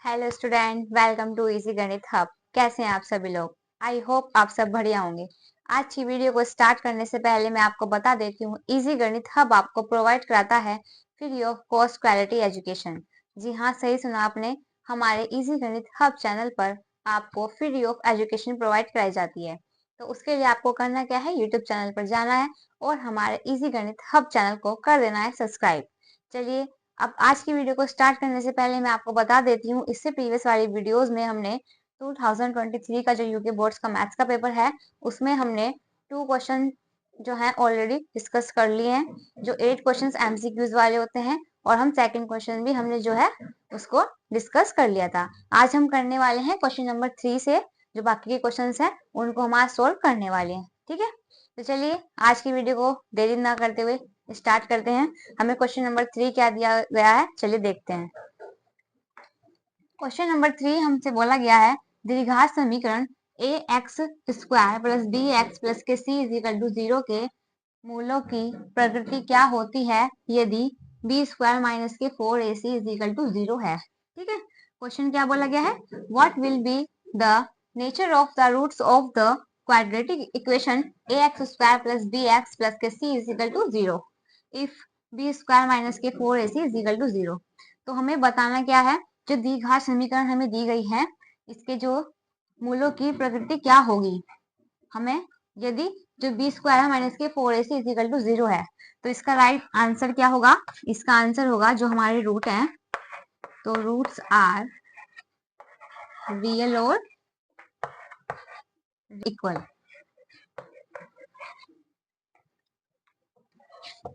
Hello student, welcome to easy Ganit hub. कैसे हैं आप सभी लोग? आई होप आप सब बढ़िया होंगे। आज की वीडियो को स्टार्ट करने से पहले मैं आपको बता देती हूँ, इजी गणित हब आपको प्रोवाइड कराता है free of cost quality education. जी हाँ, सही सुना आपने। हमारे इजी गणित हब चैनल पर आपको फ्री ऑफ एजुकेशन प्रोवाइड कराई जाती है। तो उसके लिए आपको करना क्या है, यूट्यूब चैनल पर जाना है और हमारे इजी गणित हब चैनल को कर देना है सब्सक्राइब। चलिए, अब आज की वीडियो को स्टार्ट करने से पहले मैं आपको बता देती हूँ, इससे प्रीवियस वाली वीडियोस में हमने 2023 का जो यूके बोर्ड्स का मैथ्स का पेपर है, उसमें हमने 2 क्वेश्चन जो है ऑलरेडी डिस्कस कर लिए हैं, जो 8 क्वेश्चंस एमसीक्यूज वाले होते हैं, और हम सेकंड क्वेश्चन भी हमने जो है उसको डिस्कस कर लिया था। आज हम करने वाले हैं क्वेश्चन नंबर 3 से, जो बाकी के क्वेश्चन हैं उनको हम आज सोल्व करने वाले हैं। ठीक है, तो चलिए आज की वीडियो को देरी ना करते हुए स्टार्ट करते हैं। हमें क्वेश्चन नंबर 3 क्या दिया गया है, चलिए देखते हैं। क्वेश्चन नंबर 3 हमसे बोला गया है, द्विघात समीकरण ए x square plus B x plus के सी इज इक्वल टू 0 के मूलों की प्रकृति क्या होती है यदि बी स्क्वायर माइनस के 4ac इज इक्वल टू 0 है। ठीक है, क्वेश्चन क्या बोला गया है, what will be the nature of the roots of the quadratic equation ax square plus bx plus के c is equal to 0 if b square minus के 4ac इज इक्वल टू 0। तो हमें बताना क्या है, जो द्विघात समीकरण हमें दी गई है, इसके जो मूलों की प्रकृति क्या होगी। हमें यदि जो बी स्क्वायर माइनस के 4ac इज इक्वल टू 0 है, तो इसका राइट आंसर क्या होगा, इसका आंसर होगा जो हमारे रूट है, तो रूट्स आर रियल और इक्वल।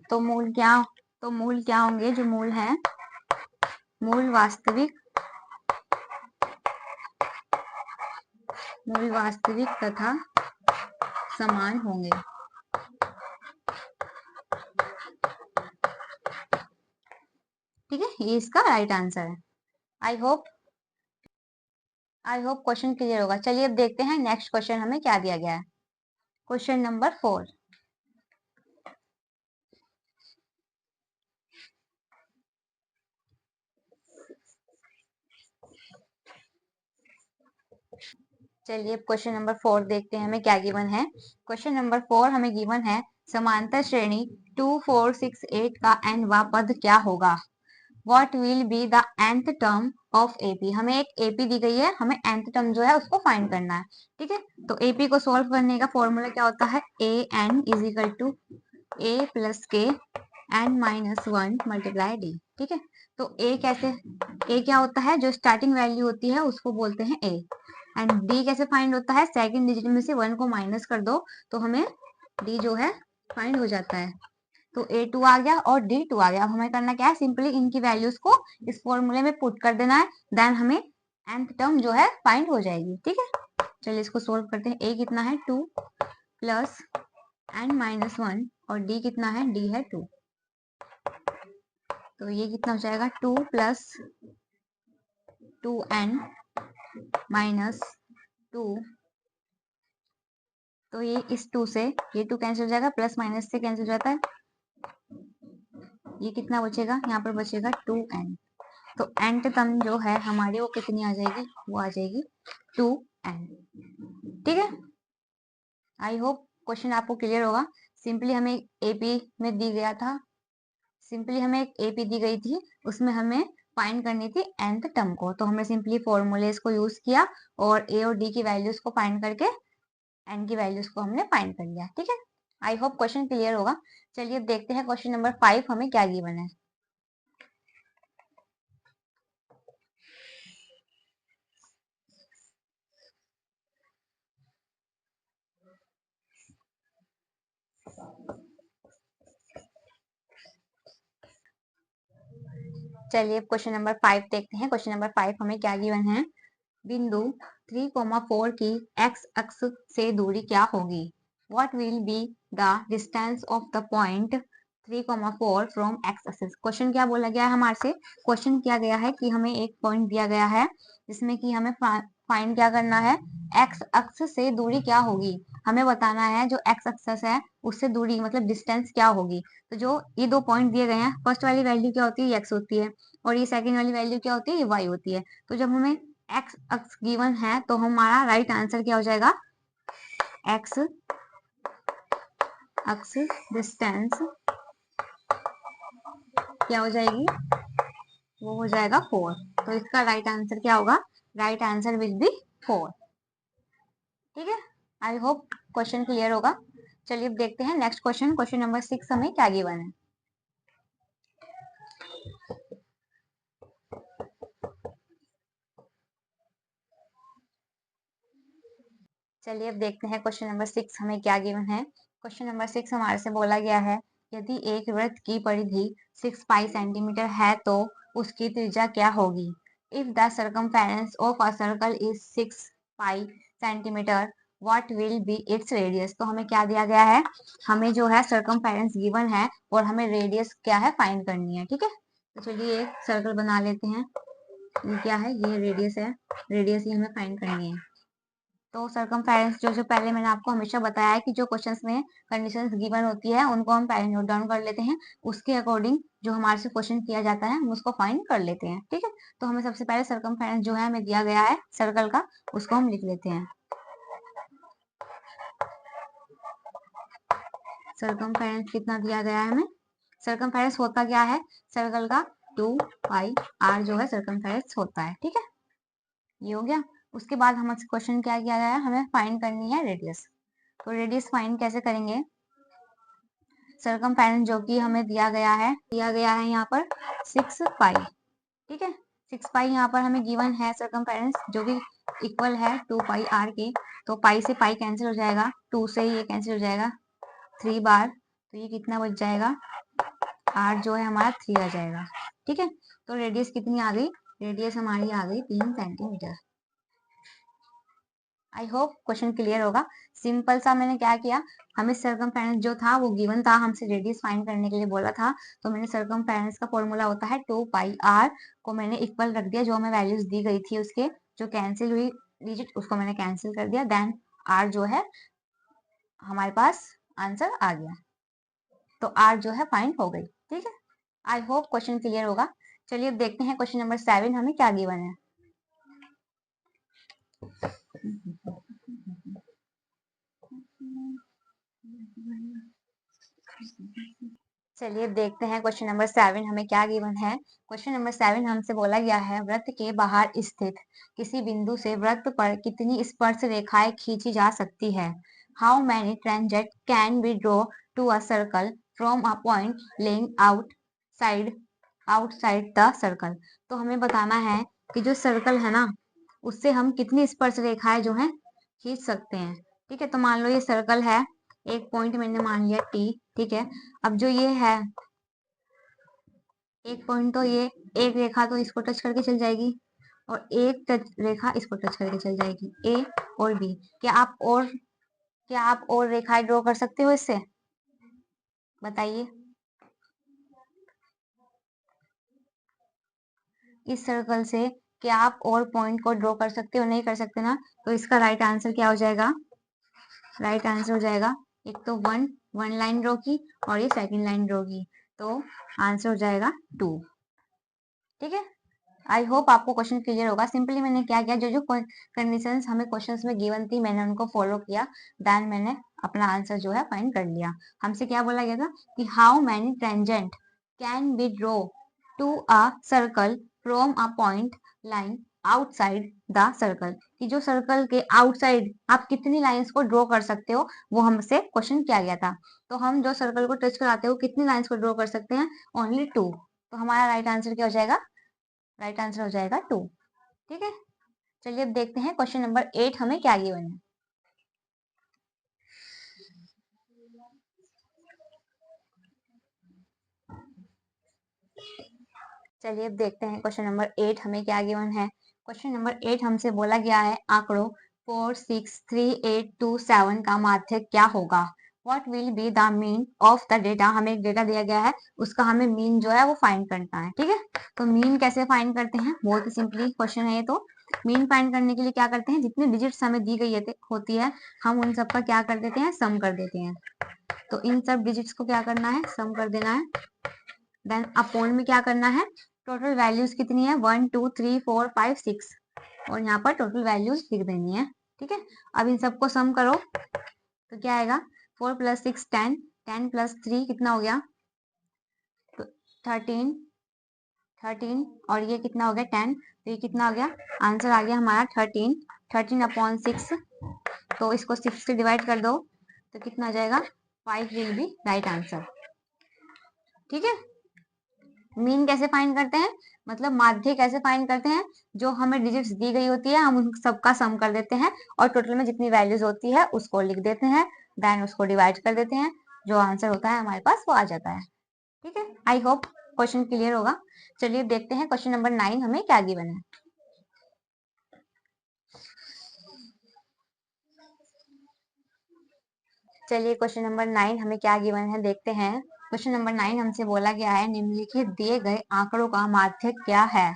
तो मूल क्या होंगे, जो मूल है, मूल वास्तविक तथा समान होंगे। ठीक है, ये इसका राइट आंसर है। आई होप क्वेश्चन क्लियर होगा। चलिए अब देखते हैं नेक्स्ट क्वेश्चन हमें क्या दिया गया है। Question number 4। चलिए क्वेश्चन नंबर 4 देखते हैं हमें क्या गिवन है। क्वेश्चन नंबर 4 हमें गिवन है, समांतर श्रेणी 2 4 6 8 का nवां पद क्या होगा। What will be the nth term of AP. हमें एक एपी दी गई है, हमें nth टर्म जो है उसको फाइंड करना है। ठीक है, तो एपी को सोल्व करने का फॉर्मूला क्या होता है, a n is equal to a plus के एन माइनस 1 मल्टीप्लाई डी। ठीक है, तो ए क्या होता है, जो स्टार्टिंग वैल्यू होती है उसको बोलते हैं ए। एंड डी कैसे फाइंड होता है, सेकंड डिजिट में से 1 को माइनस कर दो तो हमें डी जो है फाइंड हो जाता है। तो A2 आ गया और D2 आ गया। अब हमें करना क्या है, सिंपली इनकी वैल्यूज को इस फॉर्मूले में पुट कर देना है, देन हमें nth टर्म जो है फाइंड हो जाएगी। ठीक है, चलिए इसको सोल्व करते हैं। A कितना है 2 प्लस n माइनस 1 और D कितना है, D है 2। तो ये कितना हो जाएगा, 2 प्लस 2n माइनस 2। तो ये इस 2 से ये 2 कैंसिल हो जाएगा, प्लस माइनस से कैंसिल हो जाता है। ये कितना बचेगा, यहाँ पर बचेगा 2n। तो nth टर्म जो है हमारी वो कितनी आ जाएगी, वो आ जाएगी 2n। ठीक है, आई होप क्वेश्चन आपको क्लियर होगा। सिंपली हमें एपी में दी गया था, सिंपली हमें एक एपी दी गई थी, उसमें हमें फाइंड करनी थी nth टर्म को, तो हमने सिंपली फॉर्मूलेस को यूज किया और ए और डी की वैल्यूज को फाइंड करके एन की वैल्यूज को हमने फाइंड कर लिया। ठीक है, आई होप क्वेश्चन क्लियर होगा। चलिए अब देखते हैं क्वेश्चन नंबर 5 हमें क्या गिवन है। चलिए क्वेश्चन नंबर 5 देखते हैं। क्वेश्चन नंबर 5 हमें क्या गिवन है, बिंदु 3,4 की x अक्ष से दूरी क्या होगी। What will be the distance of the point 3,4 from x axis. Question क्या बोला गया है हमारे से, क्वेश्चन किया गया है कि हमें एक पॉइंट दिया गया है जिसमें कि हमें फाइंड क्या करना है, x अक्ष से दूरी क्या होगी। हमें बताना है जो x एक्सिस है उससे दूरी मतलब डिस्टेंस क्या होगी। तो जो ये दो पॉइंट दिए गए हैं, फर्स्ट वाली वैल्यू क्या होती है, x होती है, और ये सेकंड वाली वैल्यू क्या होती है, ये y होती है। तो जब हमें x अक्ष गिवन है तो हमारा राइट आंसर क्या हो जाएगा, x अक्ष डिस्टेंस क्या हो जाएगी, वो हो जाएगा 4। तो इसका राइट आंसर क्या होगा, राइट आंसर विल बी 4। ठीक है, आई होप क्वेश्चन क्लियर होगा। चलिए अब देखते हैं नेक्स्ट क्वेश्चन। क्वेश्चन नंबर 6 हमें क्या गिवन है। चलिए अब देखते हैं क्वेश्चन नंबर 6 हमें क्या गिवन है। क्वेश्चन नंबर 6 हमारे से बोला गया है, यदि एक वृत्त की परिधि 6 पाई सेंटीमीटर है तो उसकी त्रिज्या क्या होगी। If the circumference of a circle is 6 pi centimetre what will B its radius. तो हमें क्या दिया गया है, हमें जो है सर्कमफेरेंस गिवन है और हमें रेडियस क्या है फाइंड करनी है। ठीक है, तो चलिए एक सर्कल बना लेते हैं। ये क्या है, ये रेडियस है, रेडियस ही हमें फाइंड करनी है। तो सर्कमफेरेंस जो पहले मैंने आपको हमेशा बताया है कि जो क्वेश्चंस में कंडीशंस गिवन होती है उनको हम पहले नोट डाउन कर लेते हैं, उसके अकॉर्डिंग जो हमारे से क्वेश्चन किया जाता है हम उसको फाइंड कर लेते हैं। ठीक है, तो हमें सबसे पहले सर्कमफेरेंस जो है हमें दिया गया है सर्कल का, उसको हम लिख लेते हैं। सर्कमफेरेंस कितना दिया गया है हमें, सर्कमफेरेंस होता क्या है सर्कल का, 2 पाई r जो है सर्कमफेरेंस होता है। ठीक है, ये हो गया। उसके बाद हमसे क्वेश्चन क्या किया गया है, हमें फाइंड करनी है रेडियस। तो रेडियस फाइंड कैसे करेंगे, सर्कमफेरेंस जो कि हमें दिया गया है यहाँ पर 6 पाई। ठीक है, 6 पाई यहाँ पर हमें गिवन है सर्कमफेरेंस जो कि इक्वल है 2 पाई r के। तो पाई से पाई कैंसिल हो जाएगा, 2 से ये कैंसिल हो जाएगा 3 बार, तो ये कितना बच जाएगा, r जो है हमारा 3 आ जाएगा। ठीक है, तो रेडियस कितनी आ गई, रेडियस हमारी आ गई 3 centimetre. I hope question clear होगा। सिंपल सा मैंने क्या किया, हमें सर्कमफेरेंस जो था वो गिवन था, हमसे रेडियस फाइंड करने के लिए बोला था। तो मैंने सर्कमफेरेंस का फॉर्मूला होता है 2 पाई r को मैंने इक्वल रख दिया, जो हमें वैल्यूज दी गई थी उसके जो कैंसिल हुई डिजिट उसको मैंने कैंसिल कर दिया, देन r जो है हमारे पास आंसर आ गया। तो r जो है फाइंड हो गई। ठीक है, आई होप क्वेश्चन क्लियर होगा। चलिए अब देखते हैं क्वेश्चन नंबर 7 हमें क्या गिवन है। चलिए देखते हैं क्वेश्चन नंबर 7 हमें क्या गिवन है। क्वेश्चन नंबर 7 हमसे बोला गया है, वृत्त के बाहर स्थित किसी बिंदु से वृत्त पर कितनी स्पर्श रेखाएं खींची जा सकती है। How many tangent can be draw to a circle from a point lying outside the circle. तो हमें बताना है कि जो सर्कल है ना उससे हम कितनी स्पर्श रेखाएं जो है खींच सकते हैं। ठीक है, तो मान लो ये सर्कल है, एक पॉइंट मैंने मान लिया T। ठीक है, अब जो ये है एक पॉइंट, तो ये एक रेखा तो इसको टच करके चल जाएगी और एक रेखा इसको टच करके चल जाएगी, A और B। क्या आप और रेखाएं ड्रॉ कर सकते हो इससे, बताइए। इस सर्कल से क्या आप और पॉइंट को ड्रॉ कर सकते हो, नहीं कर सकते ना। तो इसका राइट आंसर क्या हो जाएगा, राइट आंसर हो जाएगा, एक तो वन लाइन ड्रॉ की और ये सेकंड लाइन ड्रॉ की, तो आंसर हो जाएगा 2। ठीक है, आई होप आपको क्वेश्चन क्लियर होगा। सिंपली मैंने क्या किया, जो जो कंडीशंस हमें क्वेश्चंस में गिवन थी मैंने उनको फॉलो किया, देन मैंने अपना आंसर जो है फाइंड कर लिया। हमसे क्या बोला गया था कि how many tangent can be draw to a circle from a point line outside the circle, कि जो सर्कल के आउटसाइड आप कितनी लाइंस को ड्रॉ कर सकते हो, वो हमसे क्वेश्चन किया गया था। तो हम जो सर्कल को टच कराते हो कितनी लाइंस को ड्रॉ कर सकते हैं, ओनली 2। तो हमारा राइट आंसर क्या हो जाएगा, राइट आंसर हो जाएगा 2। ठीक है, चलिए अब देखते हैं क्वेश्चन नंबर 8 हमें क्या गिवन है। चलिए अब देखते हैं क्वेश्चन नंबर 8 हमें क्या गिवन है। क्वेश्चन नंबर 8 हमसे बोला गया है, आंकड़ों 4 6 3 8 2 7 का माध्य क्या होगा। What will be the mean of the data. हमें एक डेटा दिया गया है, उसका हमें मीन जो है वो फाइंड करना है। ठीक है, तो मीन कैसे फाइंड करते हैं, बहुत ही सिंपली क्वेश्चन है ये। तो मीन फाइंड करने के लिए क्या करते हैं, जितनी डिजिट्स हमें दी गई होती है हम उन सब का क्या कर देते हैं, सम कर देते हैं। तो इन सब डिजिट्स को क्या करना है, सम कर देना है। देन अपॉन में क्या करना है, टोटल वैल्यूज कितनी है 1 2 3 4 5 6 और यहाँ पर टोटल वैल्यूज लिख देनी है। ठीक है, अब इन सबको सम करो तो क्या आएगा 4 + 6 10 10 + 3 कितना हो गया 13 13 और ये कितना हो गया 10 तो ये कितना आ गया आंसर आ गया हमारा 13 13/6 तो इसको 6 से डिवाइड कर दो तो कितना आ जाएगा 5 विल बी राइट आंसर। ठीक है, मीन कैसे फाइंड करते हैं मतलब माध्य कैसे फाइंड करते हैं जो हमें डिजिट्स दी गई होती है हम उन सबका सम कर देते हैं और टोटल में जितनी वैल्यूज होती है उसको लिख देते हैं देन उसको डिवाइड कर देते हैं जो आंसर होता है हमारे पास वो आ जाता है। ठीक है, आई होप क्वेश्चन क्लियर होगा। चलिए देखते हैं क्वेश्चन नंबर 9 हमें क्या गिवन है। चलिए क्वेश्चन नंबर 9 हमें क्या गिवन है देखते हैं। क्वेश्चन नंबर 9 हमसे बोला गया है निम्नलिखित दिए गए आंकड़ों का माध्य क्या है।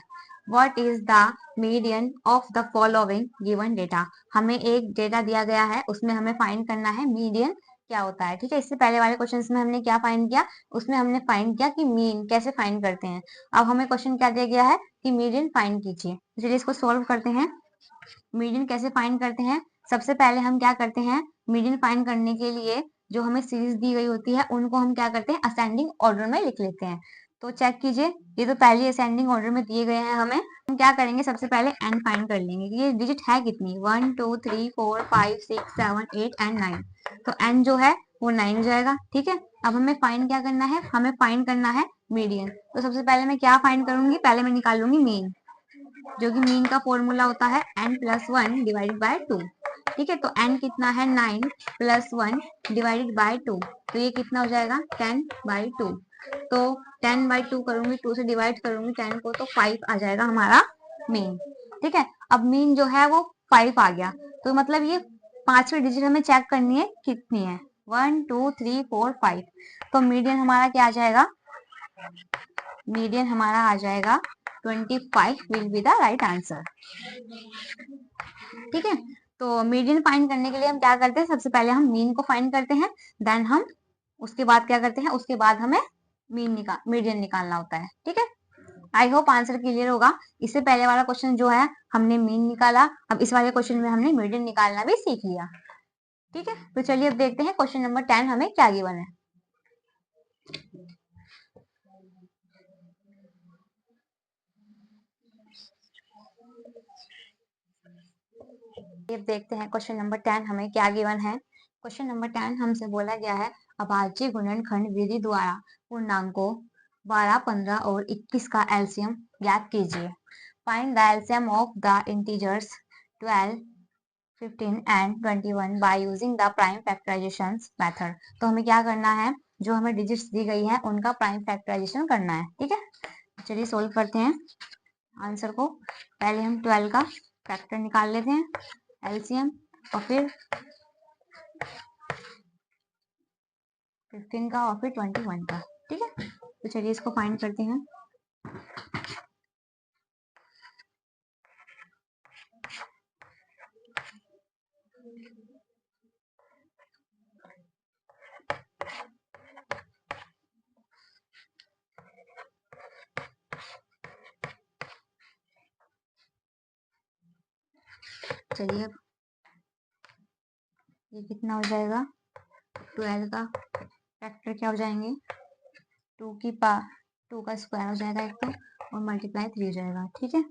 What is the median of the following given data? हमें एक डेटा दिया गया है उसमें हमें फाइंड करना है मीडियन क्या होता है। ठीक है, इससे पहले वाले क्वेश्चन में हमने क्या फाइंड किया उसमें हमने फाइंड किया कि मीन कैसे फाइंड करते हैं। अब हमें क्वेश्चन क्या दिया गया है कि मीडियन फाइंड कीजिए। चलिए इसको सोल्व करते हैं। मीडियन कैसे फाइंड करते हैं सबसे पहले हम क्या करते हैं मीडियन फाइंड करने के लिए जो हमें सीरीज दी गई होती है उनको हम क्या करते हैं असेंडिंग ऑर्डर में लिख लेते हैं। तो चेक कीजिए ये तो पहले असेंडिंग ऑर्डर में दिए गए हैं हमें हम क्या करेंगे सबसे पहले n फाइंड कर लेंगे कि ये डिजिट है कितनी 1 2 3 4 5 6 7 8 एंड 9 तो n जो है वो 9 हो जाएगा। ठीक है, अब हमें फाइंड क्या करना है हमें फाइंड करना है मीडियन। तो सबसे पहले मैं क्या फाइंड करूंगी पहले मैं निकालूंगी मीन जो कि मीन का फॉर्मूला होता है n+1 डिवाइडेड बाय 2। ठीक है, तो n कितना है 9 + 1 डिवाइडेड बाय 2 तो ये कितना हो जाएगा 10/2। तो 10/2 करूंगी 2 से डिवाइड करूंगी 10 को तो 5 आ जाएगा हमारा मीन। ठीक है, अब मीन जो है वो 5 आ गया तो मतलब ये पांचवी डिजिट हमें चेक करनी है कितनी है 1 2 3 4 5 तो मीडियन हमारा क्या आ जाएगा मीडियन हमारा आ जाएगा 25 will be the right answer. ठीक है, तो मीडियन फाइंड करने के लिए हम क्या करते हैं सबसे पहले हम मीन को फाइंड करते हैं देन हम उसके बाद क्या करते हैं उसके बाद हमें मीडियन निकालना होता है। ठीक है, आई होप आंसर क्लियर होगा। इससे पहले वाला क्वेश्चन जो है हमने मीन निकाला अब इस वाले क्वेश्चन में हमने मीडियन निकालना भी सीख लिया। ठीक है, तो चलिए अब देखते हैं क्वेश्चन नंबर 10 हमें क्या गिवन है। अब देखते हैं क्वेश्चन नंबर 10 हमें क्या गिवन है। क्वेश्चन नंबर 10 हमसे बोला गया है अभाज्य गुणनखंड विधि द्वारा पूर्णांकों 12 15 और 21 का एलसीएम ज्ञात कीजिए। Find the LCM of the integers 12 15 and 21 by using the prime factorisation method. तो हमें क्या करना है जो हमें डिजिट्स दी गई है उनका प्राइम फैक्टराइजेशन करना है। ठीक है, चलिए सोल्व करते हैं आंसर को। पहले हम 12 का फैक्टर निकाल लेते हैं एलसीएम और फिर 15 का और फिर 21 का। ठीक है, तो चलिए इसको फाइंड करते हैं। चलिए ये कितना हो जाएगा 12 का फैक्टर क्या हो जाएंगे 2 का स्क्वायर हो जाएगा एक तो और मल्टीप्लाई 3 हो जाएगा। ठीक है,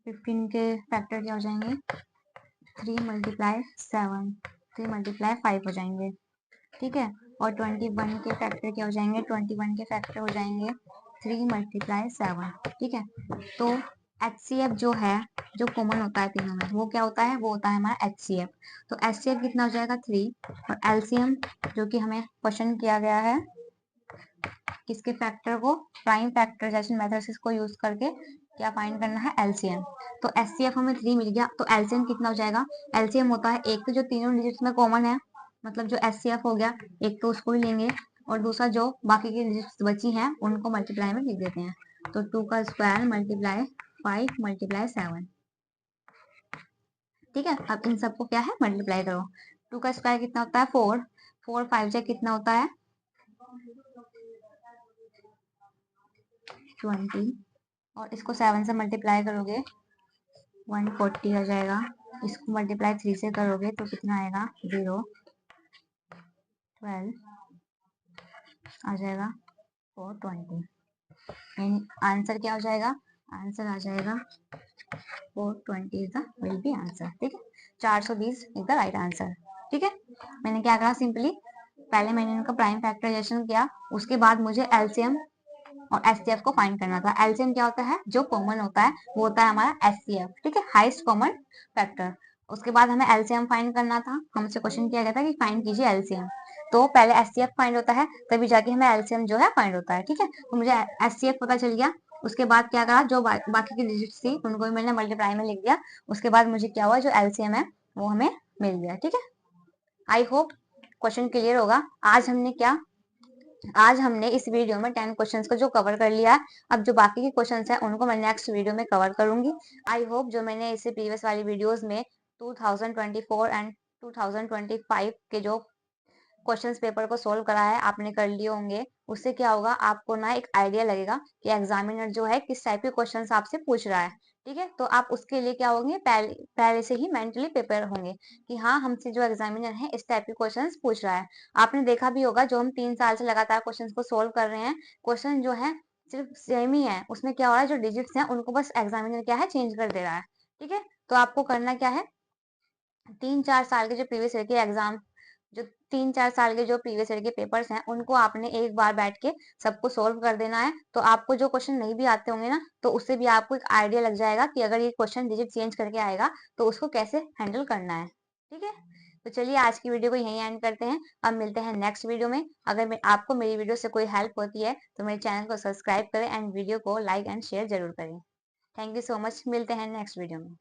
15 के फैक्टर क्या हो जाएंगे 3 × 7 3 × 5 हो जाएंगे। ठीक है, और 21 के फैक्टर क्या हो जाएंगे 21 के फैक्टर हो जाएंगे 3 × 7। ठीक है, तो HCF जो है जो कॉमन होता है तीनों में वो क्या होता है वो होता है हमारा HCF। तो HCF कितना हो जाएगा 3 और एलसीएम जो कि हमें क्वेश्चन किया गया है किसके फैक्टर को प्राइम फैक्टराइजेशन मेथड को यूज करके क्या फाइंड करना है एलसीएम। तो HCF हमें 3 मिल गया तो एलसीएम कितना हो जाएगा एलसीएम होता है एक तो जो तीनों डिजिट्स में कॉमन है मतलब जो HCF हो गया एक तो उसको ही लेंगे और दूसरा जो बाकी की डिजिट्स बची हैं उनको मल्टीप्लाई में लिख देते हैं। तो 2 का स्क्वायर मल्टीप्लाई 5 मल्टीप्लाई 7। ठीक है, अब इन सबको क्या है मल्टीप्लाई करो। 2 का स्क्वायर कितना होता है 4 4 5 जा कितना होता है 20 और इसको 7 से मल्टीप्लाई करोगे 140 आ जाएगा। इसको मल्टीप्लाई 3 से करोगे तो कितना आएगा 0 12 आ जाएगा 420। आंसर क्या हो जाएगा? आंसर आ जाएगा 420 is the will be answer. ठीक है, 420 इज द राइट आंसर। ठीक है, मैंने क्या करा, सिंपली पहले मैंने इनका प्राइम फैक्टराइजेशन किया, उसके बाद मुझे एलसीएम और एचसीएफ को फाइंड करना था। एलसीएम क्या होता है? जो कॉमन होता है वो होता है हमारा एचसीएफ। ठीक है, हाईएस्ट कॉमन फैक्टर। उसके बाद हमें एलसीएम फाइंड करना था। हमसे क्वेश्चन किया गया था कि फाइंड कीजिए एलसीएम, तो पहले एचसीएफ फाइंड होता है तभी जाके हमें एलसीएम जो है फाइंड होता है। ठीक है, तो मुझे एचसीएफ पता चल गया। उसके बाद क्या करा, जो बाकी की डिजिट्स थी उनको भी मैंने मल्टीप्लाई में लिख दिया। उसके बाद मुझे क्या हुआ, जो एलसीएम है वो हमें मिल गया। ठीक है, आई होप क्वेश्चन क्लियर होगा। आज हमने इस वीडियो में 10 क्वेश्चंस को जो कवर कर लिया है। अब जो बाकी के क्वेश्चंस हैं उनको मैं नेक्स्ट वीडियो में कवर करूंगी। आई होप जो मैंने इससे प्रीवियस वाली वीडियोस में 2024 एंड 2025 के जो क्वेश्चंस पेपर को सोल्व करा है आपने कर लिए होंगे। उससे क्या होगा, आपको ना एक आइडिया लगेगा कि एग्जामिनर जो है किस टाइप के क्वेश्चंस आपसे पूछ रहा है। ठीक है, तो आप उसके लिए क्या होंगे, पहले से ही मेंटली प्रिपेयर होंगे कि हाँ, हमसे जो एग्जामिनर है इस टाइप के क्वेश्चंस पूछ रहा है। आपने देखा भी होगा, जो हम 3 साल से लगातार क्वेश्चन को सोल्व कर रहे हैं, क्वेश्चन जो है सिर्फ सेम ही है। उसमें क्या हो रहा है, जो डिजिट्स हैं उनको बस एग्जामिनर क्या है, चेंज कर दे रहा है। ठीक है, तो आपको करना क्या है, 3-4 साल के जो प्रीवियस ईयर के एग्जाम, जो 3-4 साल के जो प्रीवियस ईयर के पेपर्स हैं उनको आपने एक बार बैठ के सबको सोल्व कर देना है। तो आपको जो क्वेश्चन नहीं भी आते होंगे ना, तो उससे भी आपको एक आइडिया लग जाएगा कि अगर ये क्वेश्चन डिजिट चेंज करके आएगा तो उसको कैसे हैंडल करना है। ठीक है, तो चलिए आज की वीडियो को यहीं एंड करते हैं। अब मिलते हैं नेक्स्ट वीडियो में। अगर आपको मेरी वीडियो से कोई हेल्प होती है तो मेरे चैनल को सब्सक्राइब करें एंड वीडियो को लाइक एंड शेयर जरूर करें। थैंक यू सो मच, मिलते हैं नेक्स्ट वीडियो में।